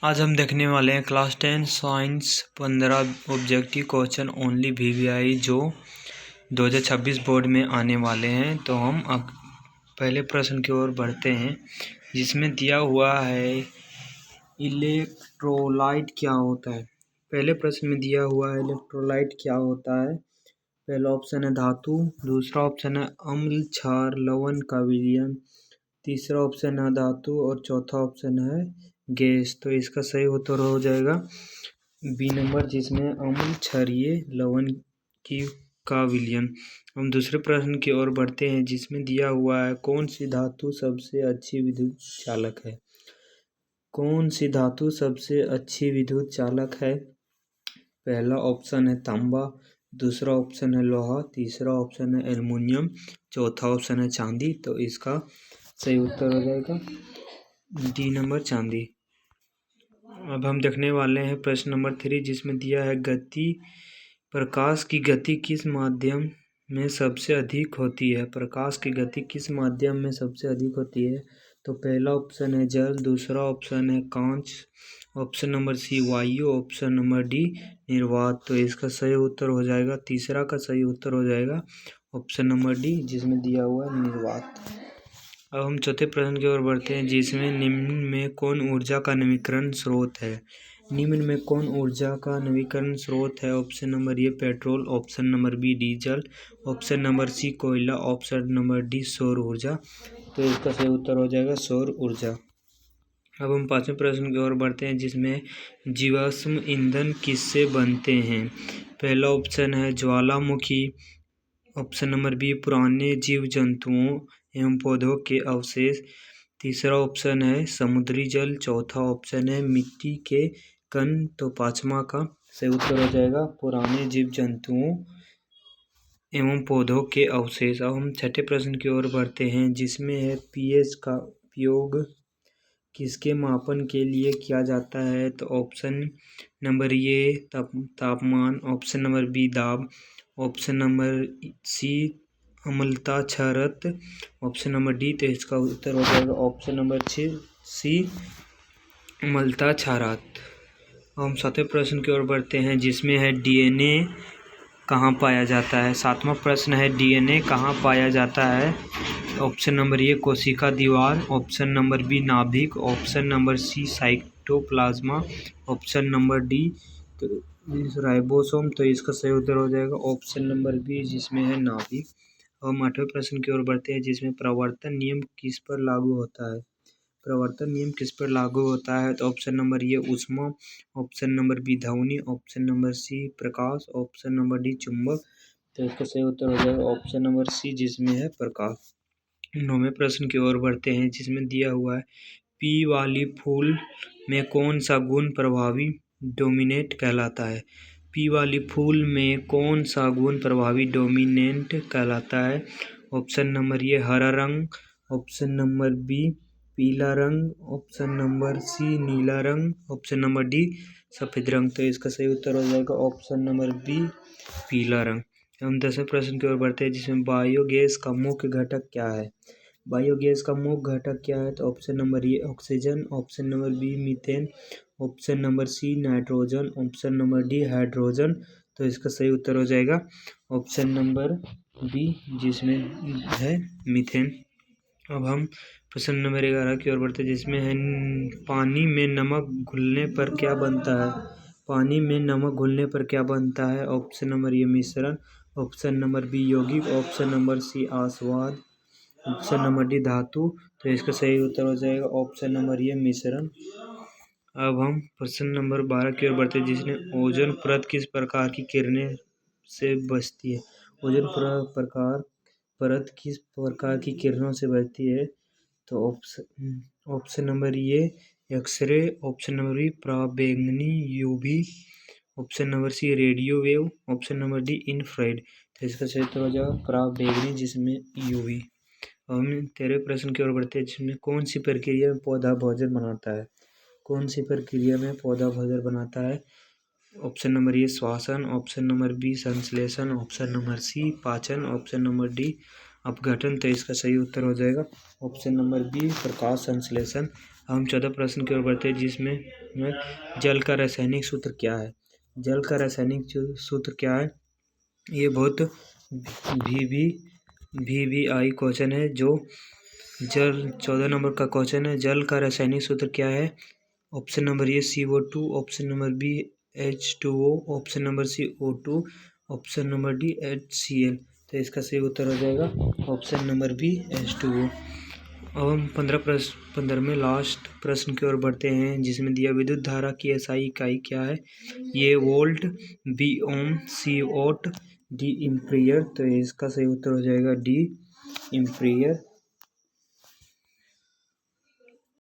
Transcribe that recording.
आज हम देखने वाले हैं class 10 science 15 objective question only VVI जो 2026 बोर्ड में आने वाले हैं। तो हम अब पहले प्रश्न की ओर बढ़ते हैं, जिसमें दिया हुआ है इलेक्ट्रोलाइट क्या होता है। पहले प्रश्न में दिया हुआ है इलेक्ट्रोलाइट क्या होता है। पहला ऑप्शन है धातु, दूसरा ऑप्शन है अम्ल, क्षार, लवण का विलयन, तीसरा ऑप्शन है धातु और चौथा ऑप्शन है गैस। तो इसका सही उत्तर हो जाएगा बी नंबर, जिसमें अम्ल, क्षारीय, लवण की का विलयन। हम दूसरे प्रश्न की ओर बढ़ते हैं, जिसमें दिया हुआ है कौन सी धातु सबसे अच्छी विद्युत चालक है। कौन सी धातु सबसे अच्छी विद्युत चालक है। पहला ऑप्शन है तांबा, दूसरा ऑप्शन है लोहा, तीसरा ऑप्शन है एल्युमिनियम, चौथा ऑप्शन है चांदी। तो इसका सही उत्तर हो जाएगा डी नंबर, चांदी। अब हम देखने वाले हैं प्रश्न नंबर 3, जिसमें दिया है गति, प्रकाश की गति किस माध्यम में सबसे अधिक होती है। प्रकाश की गति किस माध्यम में सबसे अधिक होती है। तो पहला ऑप्शन है जल, दूसरा ऑप्शन है कांच, ऑप्शन नंबर सी वायु, ऑप्शन नंबर डी निर्वात। तो इसका सही उत्तर हो जाएगा, तीसरा का सही उत्तर हो जाएगा ऑप्शन नंबर डी, जिसमें दिया हुआ है निर्वात। अब हम चौथे प्रश्न की ओर बढ़ते हैं, जिसमें निम्न में कौन ऊर्जा का नवीकरण स्रोत है। निम्न में कौन ऊर्जा का नवीकरण स्रोत है। Option number A petrol, option number B diesel, option number C कोयला, ऑप्शन नंबर डी सौर ऊर्जा। तो इसका सही उत्तर हो जाएगा सौर ऊर्जा। अब हम पांचवें प्रश्न की ओर बढ़ते हैं, जिसमें जीवाश्म ईंधन किससे बनते हैं। पहला ऑप्शन है ज्वालामुखी, ऑप्शन नंबर बी पुराने जीव जंतुओं एवं पौधों के अवशेष, तीसरा ऑप्शन है समुद्री जल, चौथा ऑप्शन है मिट्टी के कण। तो पांचवा का सही उत्तर हो जाएगा पुराने जीव जंतुओं एवं पौधों के अवशेष। अब हम छठे प्रश्न की ओर बढ़ते हैं, जिसमें है पीएच का उपयोग किसके मापन के लिए किया जाता है। तो ऑप्शन नंबर ए तापमान, ऑप्शन नंबर बी दाब, ऑप्शन नंबर सी अम्लता, क्षारत, ऑप्शन नंबर डी। तो इसका उत्तर हो जाएगा ऑप्शन नंबर सी अम्लता, क्षारत। हम सातवें प्रश्न की ओर बढ़ते हैं, जिसमें है डीएनए कहाँ पाया जाता है। सातवां प्रश्न है डीएनए कहाँ पाया जाता है। ऑप्शन नंबर ए कोशिका दीवार, ऑप्शन नंबर बी नाभिक, ऑप्शन नंबर सी साइटोप्लाज्मा, ऑप्शन नंबर डी तो राइबोसोम। तो इसका सही उत्तर हो जाएगा ऑप्शन नंबर बी, जिसमें है नाभिक। हम आठवें प्रश्न की ओर बढ़ते हैं, जिसमें प्रवर्तन नियम किस पर लागू होता है। प्रवर्तन नियम किस पर लागू होता है। तो ऑप्शन नंबर ए ऊष्मा, ऑप्शन नंबर बी ध्वनि, ऑप्शन नंबर सी प्रकाश, ऑप्शन नंबर डी चुंबक। तो इसका सही उत्तर हो जाएगा ऑप्शन नंबर सी, जिसमें है प्रकाश। नौवें प्रश्न की ओर बढ़ते हैं, जिसमें दिया हुआ है पी वाली फूल में कौन सा गुण प्रभावी डोमिनेट कहलाता है। पी वाली फूल में कौन सा गुण प्रभावी डोमिनेंट कहलाता है। ऑप्शन नंबर ए हरा रंग, ऑप्शन नंबर बी पीला रंग, ऑप्शन नंबर सी नीला रंग, ऑप्शन नंबर डी सफ़ेद रंग। तो इसका सही उत्तर हो जाएगा ऑप्शन नंबर बी पीला रंग। हम 10वें प्रश्न की ओर बढ़ते हैं, जिसमें बायोगैस का मुख्य घटक क्या है। बायोगैस का मुख्य घटक क्या है। तो option number A oxygen, option number B methane, option number C nitrogen, option number D hydrogen. तो इसका सही उत्तर हो जाएगा ऑप्शन नंबर बी, जिसमें है मीथेन। अब हम प्रश्न नंबर 11 की ओर बढ़ते हैं, जिसमें है पानी में नमक घुलने पर क्या बनता है। पानी में नमक घुलने पर क्या बनता है। ऑप्शन नंबर ए मिश्रण, ऑप्शन नंबर बी यौगिक, ऑप्शन नंबर सी आस्वाद, ऑप्शन नंबर डी धातु। तो इसका सही उत्तर हो जाएगा ऑप्शन नंबर ए मिश्रण। अब हम प्रश्न नंबर 12 की ओर बढ़ते हैं, जिसमें ओजोन परत किस प्रकार की किरणें से बचती है। ओजोन परत किस प्रकार की किरणों से बचती है। तो option number A X-ray, option number B पराबैंगनी UV, option number C radio wave, option number D infrared. तो इसका सही उत्तर हो जाएगा पराबैंगनी, जिसमें यूवी। हम 13वें प्रश्न की ओर बढ़ते हैं, जिसमें कौन सी प्रक्रिया में पौधा भोजन बनाता है। कौन सी प्रक्रिया में पौधा भोजन बनाता है। ऑप्शन नंबर ए श्वसन, ऑप्शन नंबर बी संश्लेषण, ऑप्शन नंबर सी पाचन, ऑप्शन नंबर डी अपघटन। तो इसका सही उत्तर हो जाएगा ऑप्शन नंबर बी प्रकाश संश्लेषण। हम 14 प्रश्न की ओर बढ़ते हैं, जिसमें जल का रासायनिक सूत्र क्या है। जल का रासायनिक सूत्र क्या है, ये बहुत VVI क्वेश्चन है। जो जल 14 नंबर का क्वेश्चन है, जल का रासायनिक सूत्र क्या है। Option number A CO2, option number B H2O, option number C O2, option number D HCl। तो इसका सही उत्तर हो जाएगा ऑप्शन नंबर बी H2O। अब हम 15वें लास्ट प्रश्न की ओर बढ़ते हैं, जिसमें दिया विद्युत धारा की SI इकाई क्या है। ये volt, B ohm, C watt, D ampere. तो इसका सही उत्तर हो जाएगा D एम्पीयर।